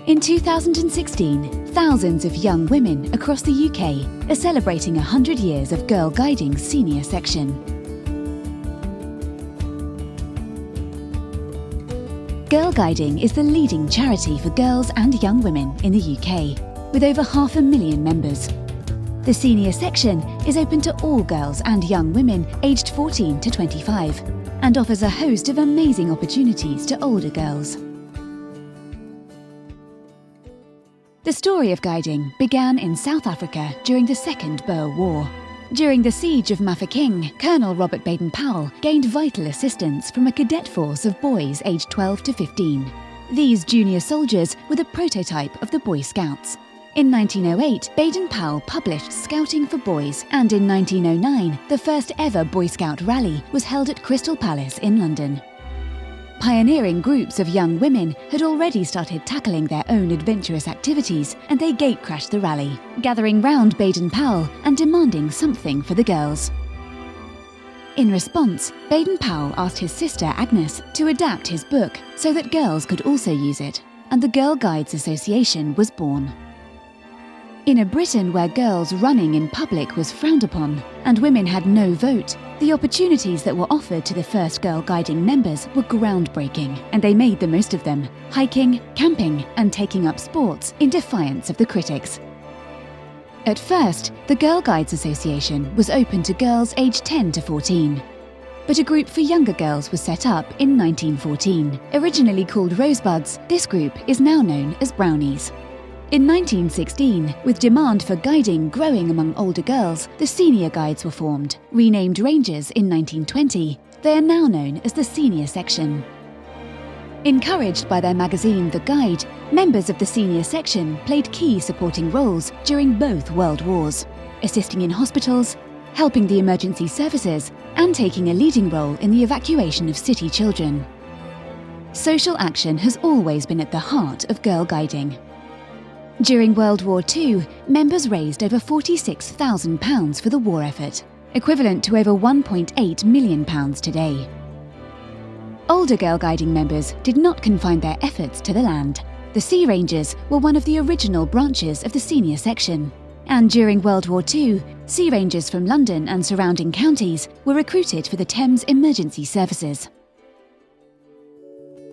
In 2016, thousands of young women across the UK are celebrating 100 years of Girlguiding's senior section. Girlguiding is the leading charity for girls and young women in the UK, with over 500,000 members. The senior section is open to all girls and young women aged 14 to 25 and offers a host of amazing opportunities to older girls. The story of guiding began in South Africa during the Second Boer War. During the siege of Mafeking, Colonel Robert Baden-Powell gained vital assistance from a cadet force of boys aged 12 to 15. These junior soldiers were the prototype of the Boy Scouts. In 1908, Baden-Powell published Scouting for Boys, and in 1909, the first ever Boy Scout rally was held at Crystal Palace in London. Pioneering groups of young women had already started tackling their own adventurous activities, and they gatecrashed the rally, gathering round Baden-Powell and demanding something for the girls. In response, Baden-Powell asked his sister Agnes to adapt his book so that girls could also use it, and the Girl Guides Association was born. In a Britain where girls running in public was frowned upon and women had no vote, the opportunities that were offered to the first Girl Guiding members were groundbreaking, and they made the most of them, hiking, camping, and taking up sports in defiance of the critics. At first, the Girl Guides Association was open to girls aged 10 to 14. But a group for younger girls was set up in 1914. Originally called Rosebuds, this group is now known as Brownies. In 1916, with demand for guiding growing among older girls, the Senior Guides were formed. Renamed Rangers in 1920, they are now known as the Senior Section. Encouraged by their magazine The Guide, members of the Senior Section played key supporting roles during both World Wars, assisting in hospitals, helping the emergency services, and taking a leading role in the evacuation of city children. Social action has always been at the heart of Girl Guiding. During World War II, members raised over £46,000 for the war effort, equivalent to over £1.8 million today. Older Girl Guiding members did not confine their efforts to the land. The Sea Rangers were one of the original branches of the senior section, and during World War II, Sea Rangers from London and surrounding counties were recruited for the Thames Emergency Services.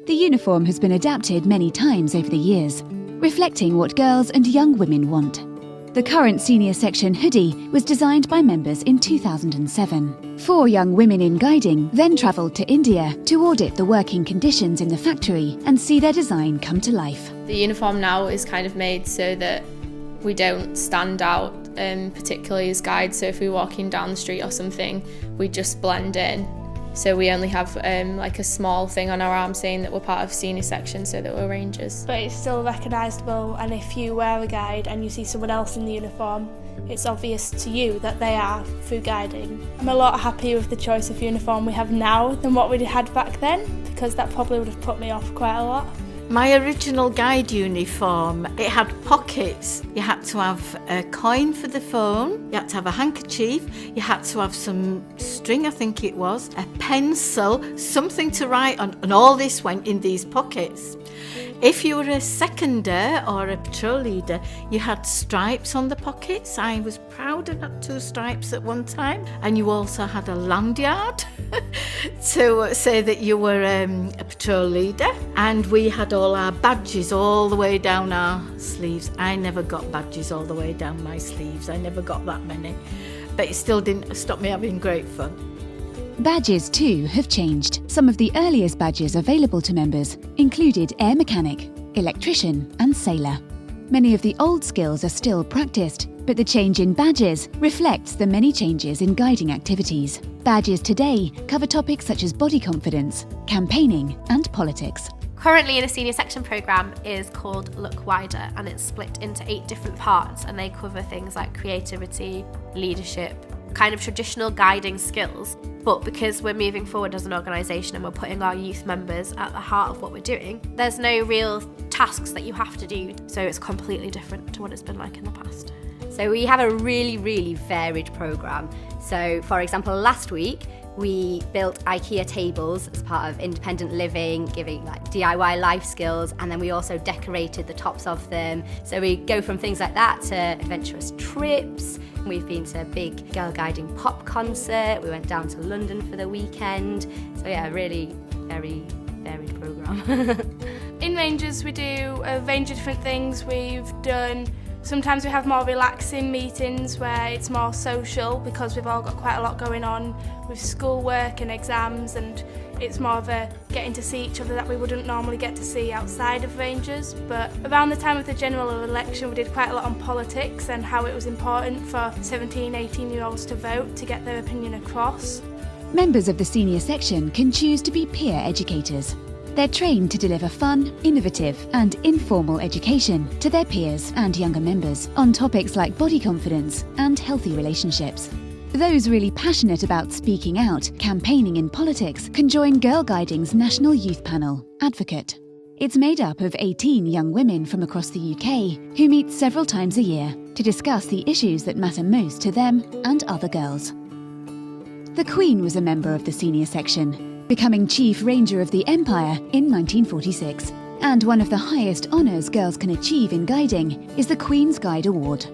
The uniform has been adapted many times over the years, reflecting what girls and young women want. The current senior section hoodie was designed by members in 2007. 4 young women in guiding then travelled to India to audit the working conditions in the factory and see their design come to life. The uniform now is kind of made so that we don't stand out, particularly as guides, so if we're walking down the street or something, we just blend in. So we only have like a small thing on our arm saying that we're part of senior section, so that we're rangers. But it's still recognisable, and if you wear a guide and you see someone else in the uniform, it's obvious to you that they are through guiding. I'm a lot happier with the choice of uniform we have now than what we had back then, because that probably would have put me off quite a lot. My original guide uniform, it had pockets. You had to have a coin for the phone, you had to have a handkerchief, you had to have some string, I think it was, a pencil, something to write on, and all this went in these pockets. If you were a seconder or a patrol leader, you had stripes on the pockets. I was proud of that 2 stripes at one time. And you also had a lanyard to say that you were a patrol leader. And we had all our badges all the way down our sleeves. I never got badges all the way down my sleeves. I never got that many. But it still didn't stop me having great fun. Badges too have changed. Some of the earliest badges available to members included air mechanic, electrician and sailor. Many of the old skills are still practiced, but the change in badges reflects the many changes in guiding activities. Badges today cover topics such as body confidence, campaigning and politics. Currently in a senior section programme is called Look Wider, and it's split into 8 different parts, and they cover things like creativity, leadership, kind of traditional guiding skills. But because we're moving forward as an organisation and we're putting our youth members at the heart of what we're doing, there's no real tasks that you have to do, so it's completely different to what it's been like in the past. So we have a really varied programme. So for example, last week We built IKEA tables as part of independent living, giving like DIY life skills, and then we also decorated the tops of them. So we go from things like that to adventurous trips. We've been to a big Girl Guiding pop concert. We went down to London for the weekend. So yeah, really very varied programme. In Rangers we do a range of different things. Sometimes we have more relaxing meetings where it's more social because we've all got quite a lot going on with schoolwork and exams, and it's more of a getting to see each other that we wouldn't normally get to see outside of Rangers. But around the time of the general election we did quite a lot on politics and how it was important for 17, 18-year-olds to vote to get their opinion across. Members of the senior section can choose to be peer educators. They're trained to deliver fun, innovative and informal education to their peers and younger members on topics like body confidence and healthy relationships. Those really passionate about speaking out, campaigning in politics can join Girl Guiding's National Youth Panel, Advocate. It's made up of 18 young women from across the UK who meet several times a year to discuss the issues that matter most to them and other girls. The Queen was a member of the senior section, becoming Chief Ranger of the Empire in 1946. And one of the highest honours girls can achieve in guiding is the Queen's Guide Award.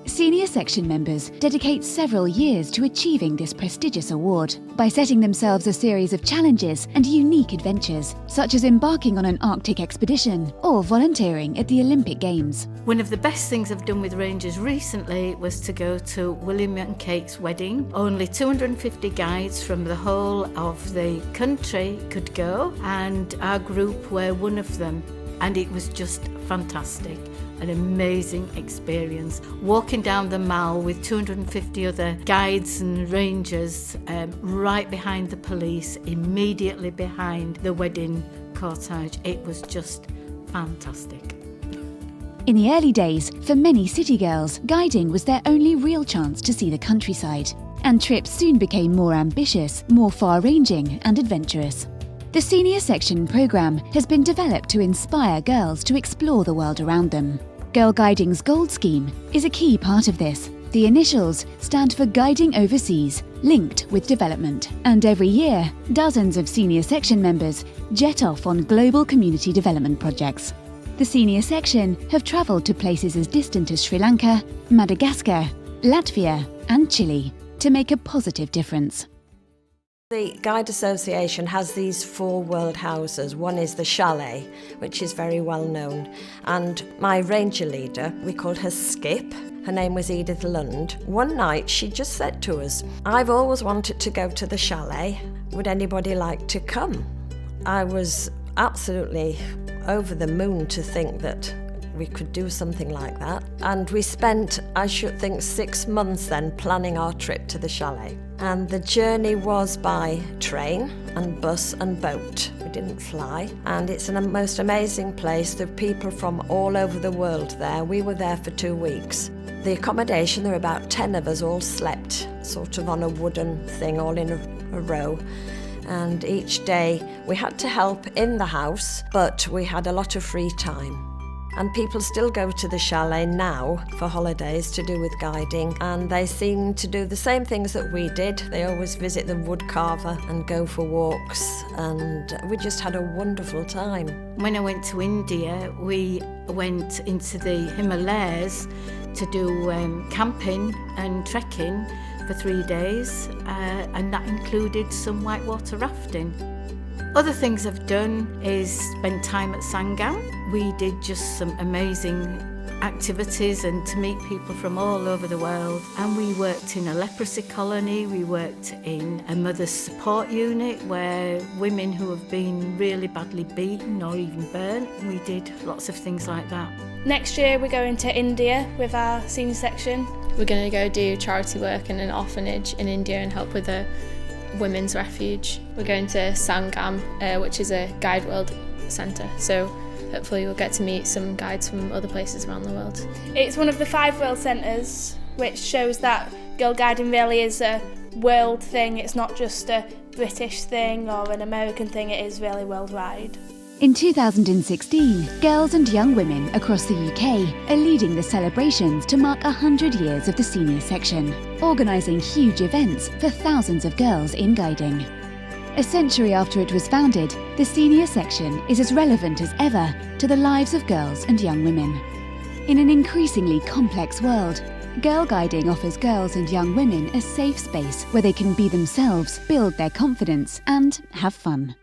Senior section members dedicate several years to achieving this prestigious award by setting themselves a series of challenges and unique adventures, such as embarking on an Arctic expedition or volunteering at the Olympic Games. One of the best things I've done with Rangers recently was to go to William and Kate's wedding. Only 250 guides from the whole of the country could go, and our group were one of them. And it was just fantastic, an amazing experience. Walking down the Mall with 250 other guides and rangers right behind the police, immediately behind the wedding cortege. It was just fantastic. In the early days, for many city girls, guiding was their only real chance to see the countryside, and trips soon became more ambitious, more far-ranging and adventurous. The senior section programme has been developed to inspire girls to explore the world around them. Girl Guiding's Gold Scheme is a key part of this. The initials stand for Guiding Overseas, linked with development. And every year, dozens of senior section members jet off on global community development projects. The senior section have travelled to places as distant as Sri Lanka, Madagascar, Latvia and Chile to make a positive difference. The Guide Association has these 4 world houses. One is the Chalet, which is very well known. And my ranger leader, we called her Skip. Her name was Edith Lund. One night she just said to us, "I've always wanted to go to the Chalet. Would anybody like to come?" I was absolutely over the moon to think that we could do something like that. And we spent, I should think, 6 months then planning our trip to the Chalet. And the journey was by train and bus and boat. We didn't fly. And it's a most amazing place. There are people from all over the world there. We were there for 2 weeks. The accommodation, there were about 10 of us all slept sort of on a wooden thing all in a row. And each day we had to help in the house, but we had a lot of free time. And people still go to the Chalet now for holidays to do with guiding, and they seem to do the same things that we did. They always visit the woodcarver and go for walks, and we just had a wonderful time. When I went to India, we went into the Himalayas to do camping and trekking for 3 days, and that included some whitewater rafting. Other things I've done is spend time at Sangam. We did just some amazing activities and to meet people from all over the world. And we worked in a leprosy colony, we worked in a mother's support unit where women who have been really badly beaten or even burnt, we did lots of things like that. Next year we're going to India with our senior section. We're going to go do charity work in an orphanage in India and help with a women's refuge. We're going to Sangam, which is a guide world centre, so hopefully we'll get to meet some guides from other places around the world. It's one of the 5 world centres, which shows that girl guiding really is a world thing. It's not just a British thing or an American thing, it is really worldwide. In 2016, girls and young women across the UK are leading the celebrations to mark 100 years of the senior section, organising huge events for thousands of girls in guiding. A century after it was founded, the senior section is as relevant as ever to the lives of girls and young women. In an increasingly complex world, Girlguiding offers girls and young women a safe space where they can be themselves, build their confidence and have fun.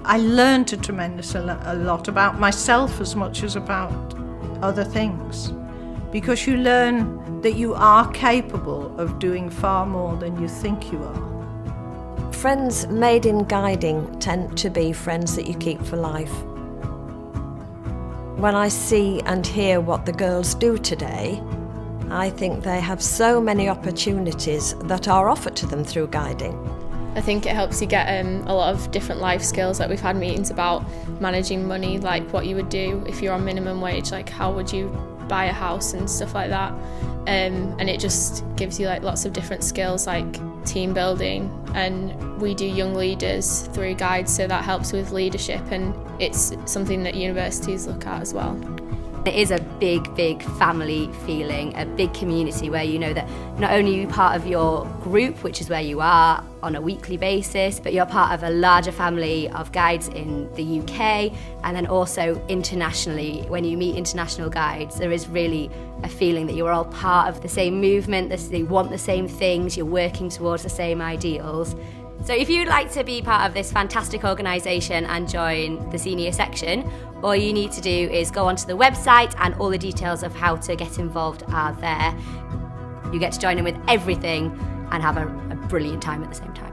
I learned a tremendous a lot about myself as much as about other things, because you learn that you are capable of doing far more than you think you are. Friends made in guiding tend to be friends that you keep for life. When I see and hear what the girls do today, I think they have so many opportunities that are offered to them through guiding. I think it helps you get a lot of different life skills. Like, we've had meetings about managing money, like what you would do if you're on minimum wage, like how would you buy a house and stuff like that. And it just gives you like lots of different skills like team building, and we do young leaders through guides, so that helps with leadership, and it's something that universities look at as well. It is a big, big family feeling, a big community where you know that not only are you part of your group, which is where you are on a weekly basis, but you're part of a larger family of guides in the UK, and then also internationally. When you meet international guides, there is really a feeling that you're all part of the same movement, that you want the same things, you're working towards the same ideals. So if you'd like to be part of this fantastic organisation and join the senior section, all you need to do is go onto the website, and all the details of how to get involved are there. You get to join in with everything and have a brilliant time at the same time.